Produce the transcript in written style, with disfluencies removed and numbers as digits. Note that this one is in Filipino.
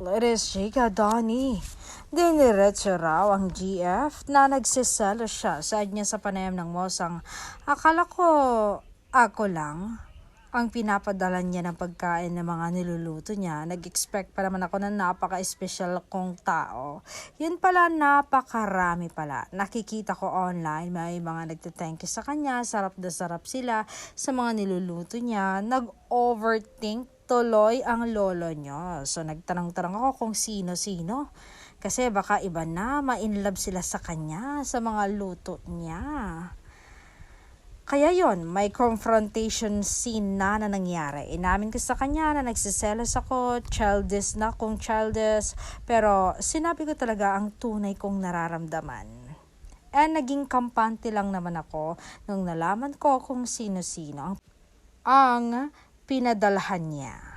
Let's chika, Donnie. Diniretso raw ang GF na nagsiselo siya sa niya sa panayam ng Mosang. Akala ko ako lang ang pinapadala niya ng pagkain ng mga niluluto niya. Nag-expect pa naman ako na napaka-espesyal kong tao. Yun pala, napakarami pala. Nakikita ko online, may mga nagte-thank you sa kanya. Sarap na sarap sila sa mga niluluto niya. Nag-overthink tuloy ang lolo niyo. So nagtanong-tanong ako kung sino-sino. Kasi baka iba na, ma-inlove sila sa kanya, sa mga luto niya. Kaya yon, may confrontation scene na nangyari. Inamin ko sa kanya na nagsiselos ako, childish na kung childish, pero sinabi ko talaga ang tunay kong nararamdaman. And naging kampante lang naman ako nung nalaman ko kung sino-sino ang pinadalhan niya.